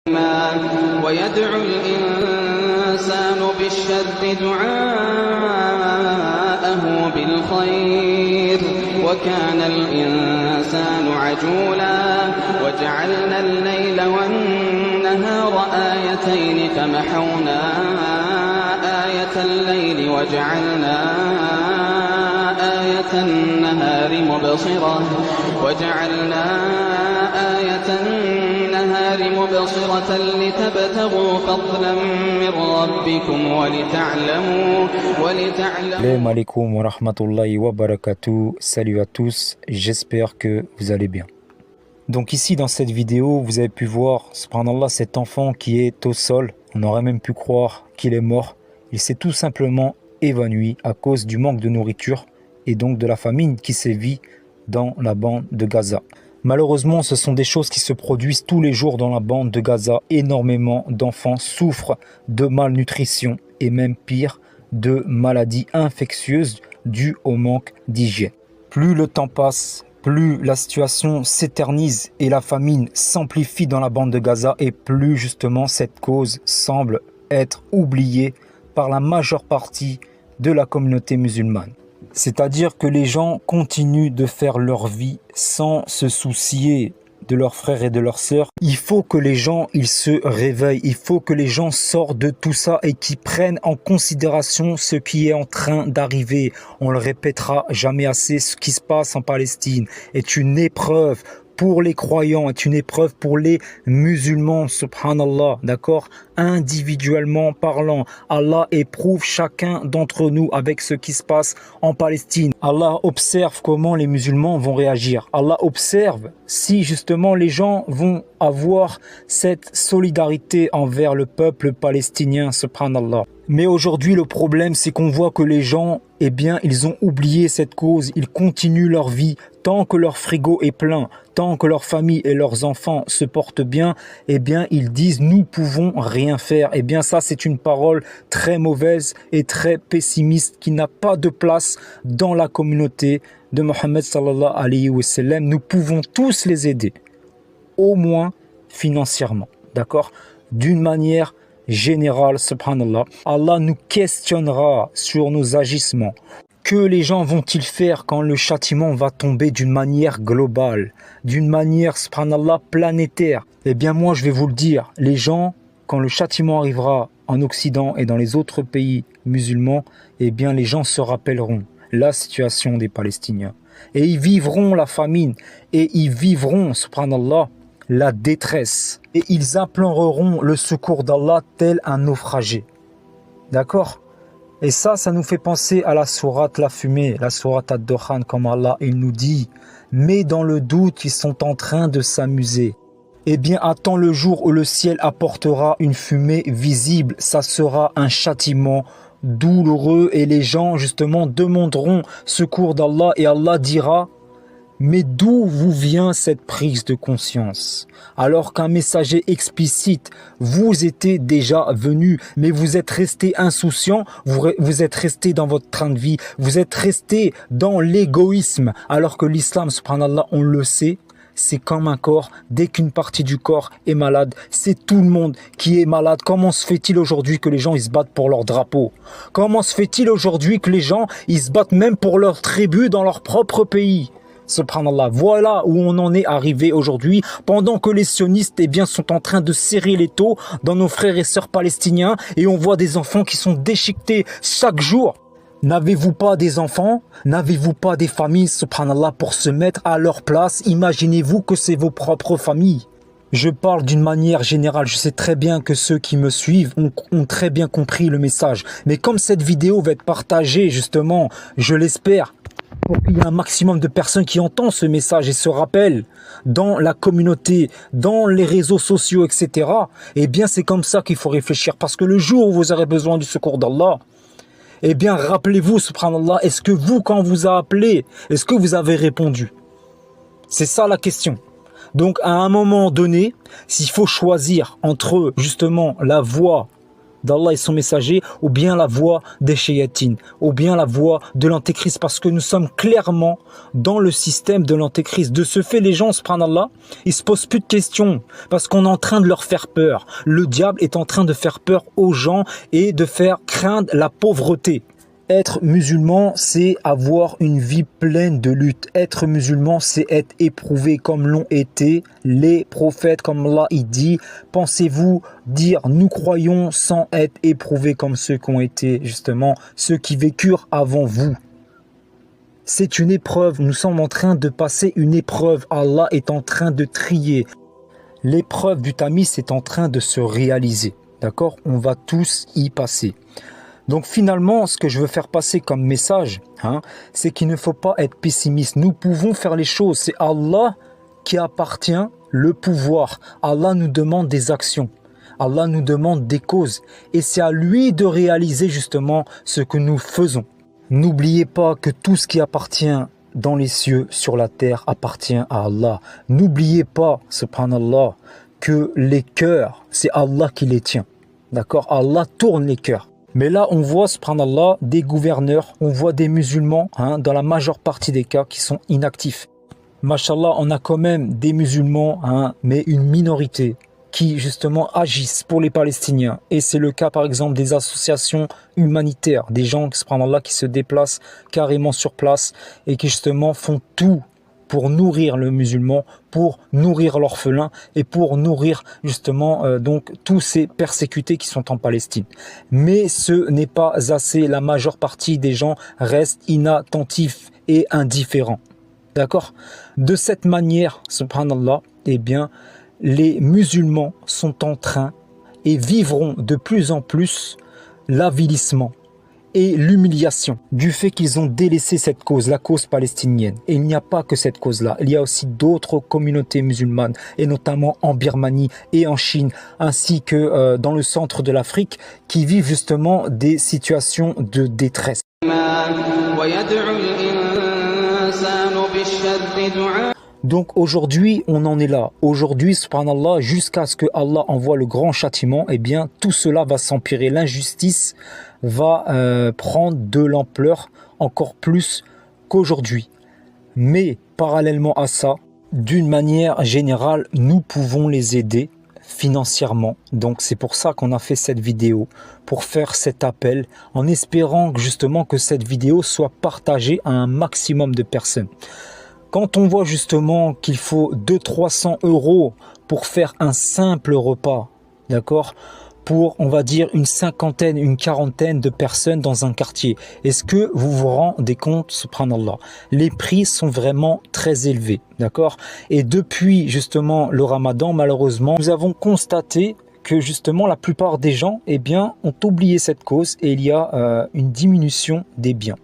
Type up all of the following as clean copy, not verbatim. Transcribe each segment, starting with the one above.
ويدعو الإنسان بالشر دعاءه بالخير وكان الإنسان عجولا وجعلنا الليل والنهار آيتين فمحونا آية الليل وجعلنا آية النهار مبصرة لتبتغوا فضلا من ربكم ولتعلموا Assalamu alaikum wa rahmatullahi wa barakatuh. Salut à tous, j'espère que vous allez bien. Donc ici dans cette vidéo, vous avez pu voir, subhanallah, cet enfant qui est au sol. On aurait même pu croire qu'il est mort. Il s'est tout simplement évanoui à cause du manque de nourriture et donc de la famine qui sévit dans la bande de Gaza. Malheureusement, ce sont des choses qui se produisent tous les jours dans la bande de Gaza. Énormément d'enfants souffrent de malnutrition et même pire, de maladies infectieuses dues au manque d'hygiène. Plus le temps passe, plus la situation s'éternise et la famine s'amplifie dans la bande de Gaza et plus justement cette cause semble être oubliée par la majeure partie de la communauté musulmane. C'est-à-dire que les gens continuent de faire leur vie sans se soucier de leurs frères et de leurs sœurs. Il faut que les gens ils se réveillent, il faut que les gens sortent de tout ça et qu'ils prennent en considération ce qui est en train d'arriver. On le répétera jamais assez, ce qui se passe en Palestine est une épreuve pour les croyants, est une épreuve pour les musulmans, subhanallah, d'accord? Individuellement parlant, Allah éprouve chacun d'entre nous avec ce qui se passe en Palestine. Allah observe comment les musulmans vont réagir. Allah observe si justement les gens vont avoir cette solidarité envers le peuple palestinien, subhanallah. Mais aujourd'hui, le problème, c'est qu'on voit que les gens, eh bien, ils ont oublié cette cause. Ils continuent leur vie. Tant que leur frigo est plein, tant que leur famille et leurs enfants se portent bien, eh bien, ils disent « nous pouvons rien faire ». Eh bien, ça, c'est une parole très mauvaise et très pessimiste qui n'a pas de place dans la communauté de Mohammed sallallahu alayhi wa sallam. Nous pouvons tous les aider, au moins financièrement, d'accord? D'une manière générale, subhanallah. Allah nous questionnera sur nos agissements. Que les gens vont-ils faire quand le châtiment va tomber d'une manière globale, d'une manière, subhanallah, planétaire? Eh bien moi je vais vous le dire, les gens, quand le châtiment arrivera en Occident et dans les autres pays musulmans, eh bien les gens se rappelleront la situation des Palestiniens. Et ils vivront la famine, et ils vivront, subhanallah, la détresse. Et ils imploreront le secours d'Allah tel un naufragé. D'accord? Et ça nous fait penser à la sourate La Fumée, la sourate Ad-Dukhan, comme Allah, il nous dit « Mais dans le doute, ils sont en train de s'amuser. Eh bien, attends le jour où le ciel apportera une fumée visible, ça sera un châtiment douloureux et les gens, justement, demanderont secours d'Allah et Allah dira « Mais d'où vous vient cette prise de conscience? Alors qu'un messager explicite vous était déjà venu, mais vous êtes resté insouciant, vous êtes resté dans votre train de vie, vous êtes resté dans l'égoïsme, alors que l'islam, subhanallah, on le sait, c'est comme un corps, dès qu'une partie du corps est malade, c'est tout le monde qui est malade. Comment se fait-il aujourd'hui que les gens ils se battent pour leur drapeau? Comment se fait-il aujourd'hui que les gens ils se battent même pour leur tribu dans leur propre pays? Subhanallah, voilà où on en est arrivé aujourd'hui, pendant que les sionistes eh bien, sont en train de serrer les taux dans nos frères et sœurs palestiniens et on voit des enfants qui sont déchiquetés chaque jour. N'avez-vous pas des enfants? N'avez-vous pas des familles, subhanallah, pour se mettre à leur place? Imaginez-vous que c'est vos propres familles. Je parle d'une manière générale, je sais très bien que ceux qui me suivent ont très bien compris le message. Mais comme cette vidéo va être partagée justement, je l'espère, pour qu'il y ait un maximum de personnes qui entendent ce message et se rappellent dans la communauté, dans les réseaux sociaux, etc. Eh bien, c'est comme ça qu'il faut réfléchir. Parce que le jour où vous aurez besoin du secours d'Allah, eh bien, rappelez-vous, subhanallah, est-ce que vous, quand on vous a appelé, est-ce que vous avez répondu? C'est ça la question. Donc, à un moment donné, s'il faut choisir entre, justement, la voie d'Allah et son messager, ou bien la voie des shayatines, ou bien la voie de l'antéchrist, parce que nous sommes clairement dans le système de l'antéchrist. De ce fait, les gens, subhanallah, ils se posent plus de questions, parce qu'on est en train de leur faire peur. Le diable est en train de faire peur aux gens et de faire craindre la pauvreté. Être musulman, c'est avoir une vie pleine de lutte. Être musulman, c'est être éprouvé comme l'ont été les prophètes, comme Allah il dit. Pensez-vous dire nous croyons sans être éprouvés comme ceux qui ont été justement ceux qui vécurent avant vous? C'est une épreuve. Nous sommes en train de passer une épreuve. Allah est en train de trier. L'épreuve du tamis est en train de se réaliser. D'accord? On va tous y passer. Donc finalement, ce que je veux faire passer comme message, c'est qu'il ne faut pas être pessimiste. Nous pouvons faire les choses. C'est Allah qui appartient le pouvoir. Allah nous demande des actions. Allah nous demande des causes. Et c'est à lui de réaliser justement ce que nous faisons. N'oubliez pas que tout ce qui appartient dans les cieux, sur la terre, appartient à Allah. N'oubliez pas, subhanallah, que les cœurs, c'est Allah qui les tient. D'accord? Allah tourne les cœurs. Mais là, on voit, subhanallah, des gouverneurs, on voit des musulmans, dans la majeure partie des cas, qui sont inactifs. Mashallah, on a quand même des musulmans, mais une minorité, qui justement agissent pour les Palestiniens. Et c'est le cas, par exemple, des associations humanitaires, des gens, subhanallah, qui se déplacent carrément sur place et qui justement font tout pour nourrir le musulman, pour nourrir l'orphelin et pour nourrir justement donc tous ces persécutés qui sont en Palestine. Mais ce n'est pas assez. La majeure partie des gens restent inattentifs et indifférents. D'accord? De cette manière, subhanallah, eh bien, les musulmans sont en train et vivront de plus en plus l'avilissement et l'humiliation du fait qu'ils ont délaissé cette cause, la cause palestinienne. Et il n'y a pas que cette cause-là, il y a aussi d'autres communautés musulmanes, et notamment en Birmanie et en Chine, ainsi que dans le centre de l'Afrique, qui vivent justement des situations de détresse. Donc aujourd'hui, on en est là. Aujourd'hui, subhanallah, jusqu'à ce que Allah envoie le grand châtiment, eh bien, tout cela va s'empirer. L'injustice va prendre de l'ampleur encore plus qu'aujourd'hui. Mais parallèlement à ça, d'une manière générale, nous pouvons les aider financièrement. Donc c'est pour ça qu'on a fait cette vidéo, pour faire cet appel, en espérant justement que cette vidéo soit partagée à un maximum de personnes. Quand on voit justement qu'il faut 200-300 € pour faire un simple repas, d'accord, pour, on va dire, une cinquantaine, une quarantaine de personnes dans un quartier, est-ce que vous vous rendez compte, subhanallah, les prix sont vraiment très élevés, d'accord? Et depuis justement le Ramadan, malheureusement, nous avons constaté que justement la plupart des gens, eh bien, ont oublié cette cause et il y a une diminution des biens.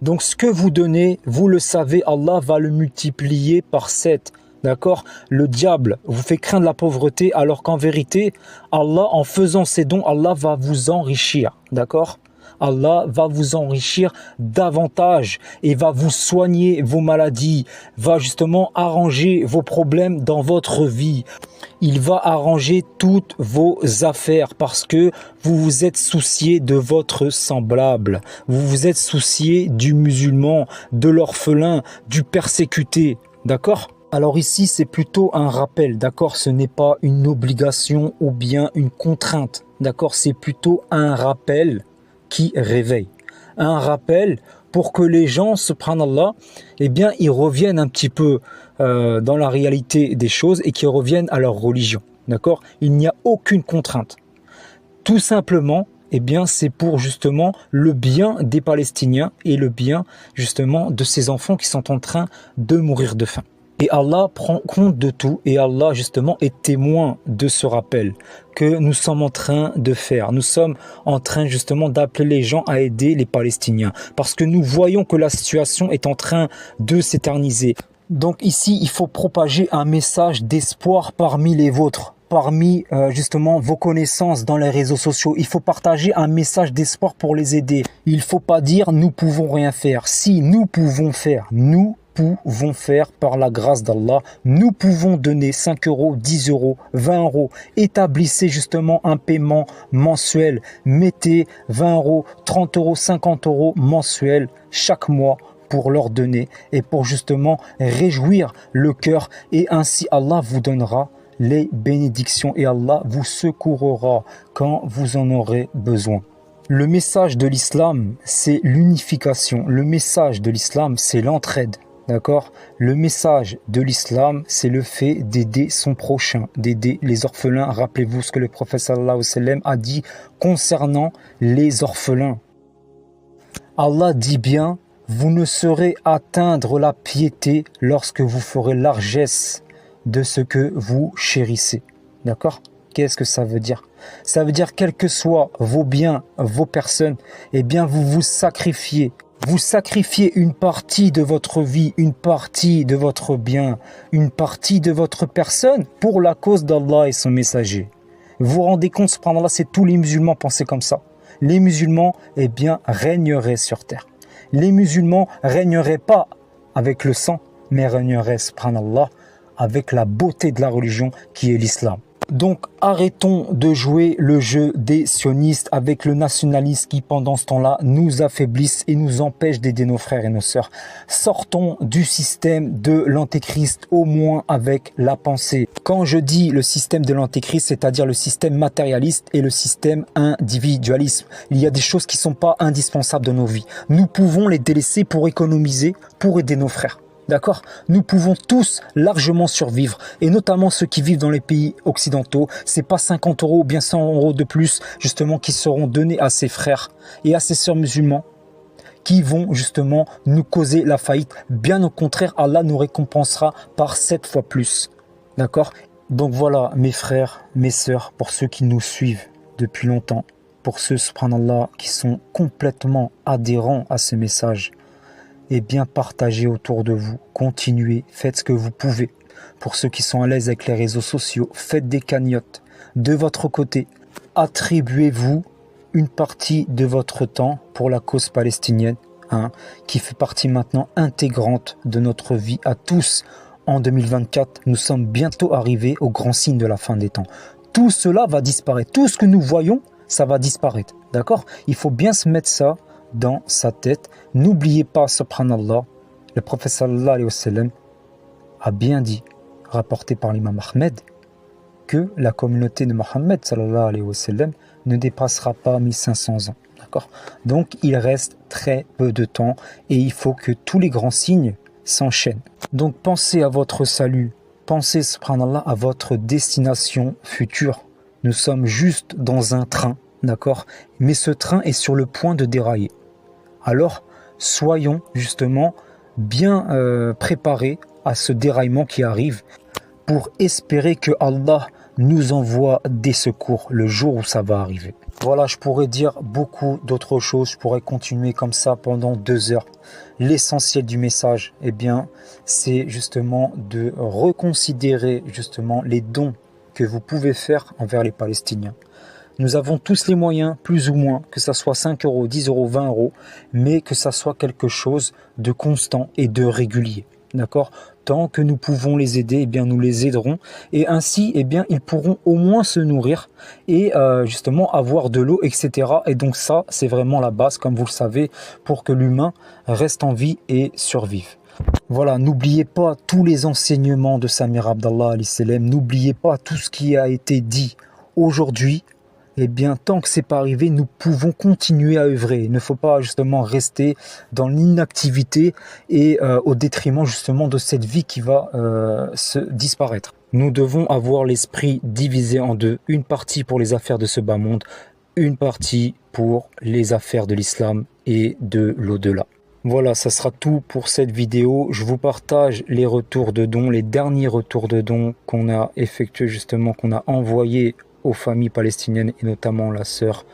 Donc ce que vous donnez, vous le savez, Allah va le multiplier par 7. D'accord? Le diable vous fait craindre la pauvreté alors qu'en vérité, Allah, en faisant ces dons, Allah va vous enrichir. D'accord? Allah va vous enrichir davantage et va vous soigner vos maladies, va justement arranger vos problèmes dans votre vie. Il va arranger toutes vos affaires parce que vous vous êtes soucié de votre semblable. Vous vous êtes soucié du musulman, de l'orphelin, du persécuté. D'accord ? Alors ici, c'est plutôt un rappel. D'accord ? Ce n'est pas une obligation ou bien une contrainte. D'accord ? C'est plutôt un rappel qui réveille. Un rappel pour que les gens, subhanallah, eh bien, ils reviennent un petit peu dans la réalité des choses et qu'ils reviennent à leur religion. D'accord? Il n'y a aucune contrainte. Tout simplement, eh bien, c'est pour justement le bien des Palestiniens et le bien justement de ces enfants qui sont en train de mourir de faim. Et Allah prend compte de tout et Allah justement est témoin de ce rappel que nous sommes en train de faire. Nous sommes en train justement d'appeler les gens à aider les Palestiniens parce que nous voyons que la situation est en train de s'éterniser. Donc ici, il faut propager un message d'espoir parmi les vôtres, parmi justement vos connaissances dans les réseaux sociaux. Il faut partager un message d'espoir pour les aider. Il ne faut pas dire « nous pouvons rien faire ». Si nous pouvons faire, nous pouvons faire par la grâce d'Allah. Nous pouvons donner 5 euros, 10 euros, 20 euros. Établissez justement un paiement mensuel. Mettez 20 euros, 30 euros, 50 euros mensuels chaque mois pour leur donner et pour justement réjouir le cœur. Et ainsi Allah vous donnera les bénédictions et Allah vous secourra quand vous en aurez besoin. Le message de l'islam, c'est l'unification. Le message de l'islam, c'est l'entraide. D'accord? Le message de l'islam, c'est le fait d'aider son prochain, d'aider les orphelins. Rappelez-vous ce que le prophète sallallahu alayhi wa sallam a dit concernant les orphelins. Allah dit bien, vous ne saurez atteindre la piété lorsque vous ferez largesse de ce que vous chérissez. D'accord? Qu'est-ce que ça veut dire? Ça veut dire quels que soient vos biens, vos personnes, eh bien vous vous sacrifiez. Vous sacrifiez une partie de votre vie, une partie de votre bien, une partie de votre personne pour la cause d'Allah et son messager. Vous vous rendez compte, subhanallah, c'est tous les musulmans pensaient comme ça. Les musulmans, eh bien, régneraient sur terre. Les musulmans régneraient pas avec le sang, mais régneraient, subhanallah, avec la beauté de la religion qui est l'islam. Donc arrêtons de jouer le jeu des sionistes avec le nationalisme qui pendant ce temps-là nous affaiblissent et nous empêchent d'aider nos frères et nos sœurs. Sortons du système de l'antéchrist au moins avec la pensée. Quand je dis le système de l'antéchrist, c'est-à-dire le système matérialiste et le système individualisme. Il y a des choses qui ne sont pas indispensables dans nos vies. Nous pouvons les délaisser pour économiser, pour aider nos frères. D'accord? Nous pouvons tous largement survivre et notamment ceux qui vivent dans les pays occidentaux. C'est pas 50 euros ou bien 100 euros de plus justement qui seront donnés à ces frères et à ces sœurs musulmans qui vont justement nous causer la faillite. Bien au contraire, Allah nous récompensera par 7 fois plus. D'accord? Donc voilà mes frères, mes sœurs, pour ceux qui nous suivent depuis longtemps, pour ceux, subhanallah, qui sont complètement adhérents à ce message. Et bien partagez autour de vous, continuez, faites ce que vous pouvez. Pour ceux qui sont à l'aise avec les réseaux sociaux, faites des cagnottes. De votre côté, attribuez-vous une partie de votre temps pour la cause palestinienne, qui fait partie maintenant intégrante de notre vie à tous. En 2024, nous sommes bientôt arrivés au grand signe de la fin des temps. Tout cela va disparaître, tout ce que nous voyons, ça va disparaître, d'accord? Il faut bien se mettre ça dans sa tête. N'oubliez pas, subhanallah, le prophète sallallahu alayhi wa sallam a bien dit, rapporté par l'imam Ahmed, que la communauté de Mohammed sallallahu alayhi wa sallam ne dépassera pas 1500 ans. D'accord? Donc il reste très peu de temps et il faut que tous les grands signes s'enchaînent. Donc pensez à votre salut, pensez subhanallah à votre destination future. Nous sommes juste dans un train, d'accord? Mais ce train est sur le point de dérailler. Alors, soyons justement bien préparés à ce déraillement qui arrive pour espérer que Allah nous envoie des secours le jour où ça va arriver. Voilà, je pourrais dire beaucoup d'autres choses, je pourrais continuer comme ça pendant 2 heures. L'essentiel du message, eh bien, c'est justement de reconsidérer justement les dons que vous pouvez faire envers les Palestiniens. Nous avons tous les moyens, plus ou moins, que ça soit 5 euros, 10 euros, 20 euros, mais que ça soit quelque chose de constant et de régulier. D'accord? Tant que nous pouvons les aider, eh bien, nous les aiderons. Et ainsi, eh bien, ils pourront au moins se nourrir et justement avoir de l'eau, etc. Et donc ça, c'est vraiment la base, comme vous le savez, pour que l'humain reste en vie et survive. Voilà, n'oubliez pas tous les enseignements de Samir Abdallah alayhi salam. N'oubliez pas tout ce qui a été dit aujourd'hui. Eh bien, tant que c'est pas arrivé, nous pouvons continuer à œuvrer. Il ne faut pas justement rester dans l'inactivité et au détriment justement de cette vie qui va se disparaître. Nous devons avoir l'esprit divisé en deux. Une partie pour les affaires de ce bas monde, une partie pour les affaires de l'islam et de l'au-delà. Voilà, ça sera tout pour cette vidéo. Je vous partage les retours de dons, les derniers retours de dons qu'on a effectués justement, qu'on a envoyés aux familles palestiniennes et notamment la sœur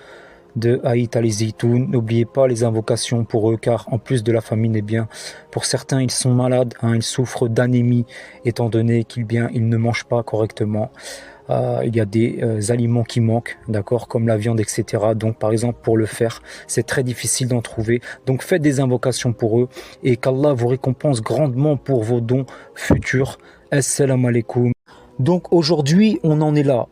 de Haït al-Zitoun. N'oubliez pas les invocations pour eux car en plus de la famine, eh bien, pour certains ils sont malades, ils souffrent d'anémie étant donné qu'ils ne mangent pas correctement. il y a des aliments qui manquent, d'accord, comme la viande, etc. Donc par exemple pour le faire, c'est très difficile d'en trouver. Donc faites des invocations pour eux et qu'Allah vous récompense grandement pour vos dons futurs. Assalamu alaikum. Donc aujourd'hui on en est là.